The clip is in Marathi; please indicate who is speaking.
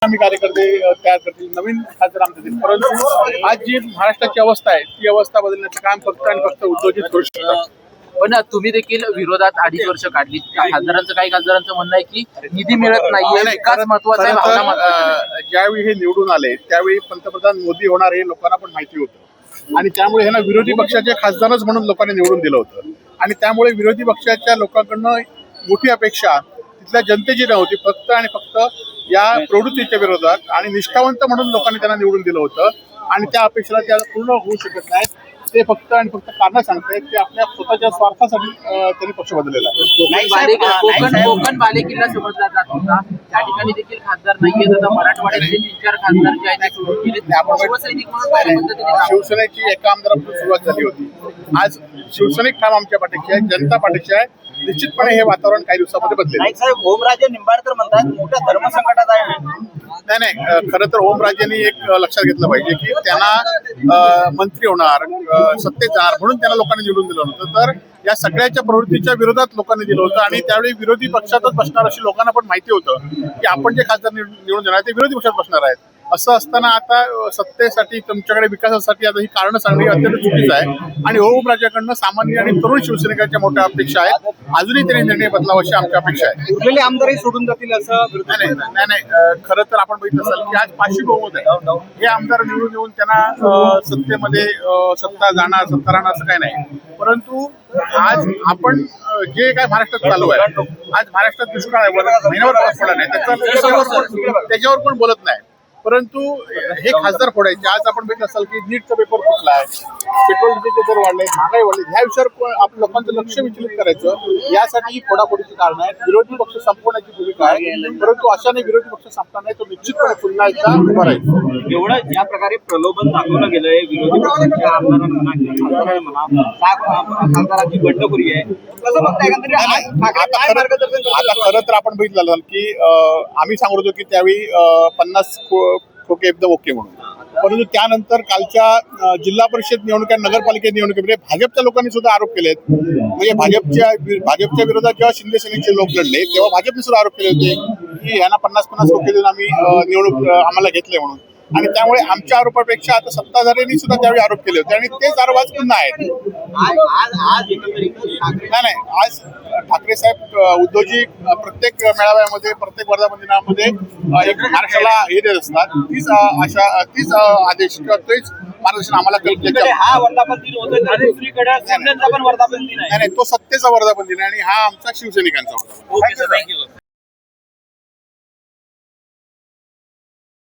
Speaker 1: आम्ही कार्यकर्ते तयार करतील, नवीन खासदार आमचे येतील. परंतु आज जी महाराष्ट्राची अवस्था आहे ती अवस्था बदलण्याचं काम फक्त आणि फक्त उद्धवजी करू शकतात.
Speaker 2: पण तुम्ही देखील विरोधात 2.5 वर्ष काढली. खासदारांचं काही खासदारांचं म्हणणं आहे की निधी मिळत नाहीये, विकास महत्वाचा आहे, भावना महत्वाची आहे.
Speaker 1: ज्यावेळी हे निवडून आले त्यावेळी पंतप्रधान मोदी होणार हे लोकांना पण माहिती होतं आणि त्यामुळे ह्यांना विरोधी पक्षाचे खासदारच म्हणून लोकांनी निवडून दिलं होतं आणि त्यामुळे विरोधी पक्षाच्या लोकांकडनं मोठी अपेक्षा तिथल्या जनतेची नव्हती, फक्त आणि फक्त या प्रवृत्तीच्या विरोधात आणि निष्ठावंत म्हणून लोकांनी त्यांना निवडून दिलं होतं आणि त्या अपेक्षेला त्या पूर्ण होऊ शकत नाहीत. ते फक्त आणि फक्त कारण सांगतायत की आपल्या स्वतःच्या स्वार्थासाठी त्यांनी पक्ष बदललेला आहे.
Speaker 2: कोकण बालेकिल्ला समजला जात होता, त्या ठिकाणी देखील खासदार नाहीये. आता मराठवाड्यातले 3-4 खासदार जे आहेत ते सोडून गेले. शिवसैनिक म्हणून काय पद्धतीने
Speaker 1: शिवसेनेची एका आमदारापासून सुरुवात झाली होती. आज शिवसैनिक ठाम आमच्या पाठीशी आहे, जनता पाठीशी आहे. निश्चितपणे हे वातावरण काही दिवसामध्ये बदलेल.
Speaker 3: साहेब ओमराजे निंबाळकर म्हणतात मोठ्या धर्मसंकटात आहे.
Speaker 1: नाही, खरं तर ओमराजेंनी एक लक्षात घेतलं पाहिजे की त्यांना मंत्री होणार, सत्तेत जाणार म्हणून त्यांना लोकांनी निवडून दिलं होतं. तर या सगळ्याच्या प्रवृत्तीच्या विरोधात लोकांनी दिलं होतं आणि त्यावेळी विरोधी पक्षातच बसणार अशी लोकांना पण माहिती होतं की आपण जे खासदार निवडून देणार ते विरोधी पक्षात बसणार आहेत. असं असताना आता सत्तेसाठी तुमच्याकडे विकासासाठी आता ही कारणं सांगणे अत्यंत चुकीचं आहे आणि ओमराजेकडनं सामान्य आणि तरुण शिवसैनिकांच्या मोठ्या अपेक्षा आहेत. अजूनही त्यांनी निर्णय बदलावा अशी आमची अपेक्षा आहे.
Speaker 3: उरलेले आमदारही सोडून जातील असं
Speaker 1: नाही, खरं तर आपण बघितलं असाल की आज 500 बहुमत आहे. हे आमदार निवडून येऊन त्यांना सत्तेमध्ये सत्ता जाणार सत्ता राहणार असं काही नाही. परंतु आज आपण जे काय महाराष्ट्रात चालू आहे, आज महाराष्ट्रात दुष्काळ आहे, महिन्यावर पाऊस पडला नाही, त्याच्यावर पण बोलत नाही. परंतु हे खासदार फोडायचे. आज आपण बघितलं असाल की नीटचा पेपर फुटला आहे, पेट्रोल डिझेलचे दर वाढले, महागाई वाढली. ह्या विषयावर आपण लोकांचं लक्ष विचलित करायचं, यासाठी ही फोडाफोडीची कारण आहेत. विरोधी पक्ष संपवण्याची भूमिका आहे, परंतु अशाने विरोधी पक्ष संपणार नाही, तो निश्चितपणे पुन्हा एकदा उभा राहील.
Speaker 3: एवढं ज्या प्रकारे प्रलोभन दाखवलं गेलंय विरोधी पक्षाच्या आमदारांना खासदारांची बंडखोरी आहे, कसं बघताय?
Speaker 1: आता खरं तर आपण बघितलं की आम्ही सांगत होतो की त्यावेळी 50 खोके एकदम ओके म्हणून. परंतु त्यानंतर कालच्या जिल्हा परिषद निवडणुका नगरपालिका निवडणुकीमध्ये भाजपच्या लोकांनी सुद्धा आरोप केलेत. म्हणजे भाजपच्या विरोधात जेव्हा शिंदे सेनेचे लोक लढले तेव्हा भाजपने सुद्धा आरोप केले होते की यांना 50-50 खोके देऊन आम्ही निवडणूक आम्हाला घेतले म्हणून. आणि त्यामुळे आमच्या आरोपापेक्षा आता सत्ताधाऱ्यांनी सुद्धा त्यावेळी आरोप केले होते आणि तेच आरोप आज पुन्हा आहेत. नाही, आज ठाकरे साहेब उद्धवजी प्रत्येक मेळाव्यामध्ये प्रत्येक वर्धापन दिनामध्ये एक महाराष्ट्राला हे देत असतात. तीच आदेश किंवा तेच मार्गदर्शन आम्हाला
Speaker 3: हा वर्धापन दिन होतो, दुसरीकडे पण वर्धापन दिन आहे.
Speaker 1: नाही, तो सत्तेचा वर्धापन दिन आहे आणि हा आमचा शिवसैनिकांचा वर्धापन.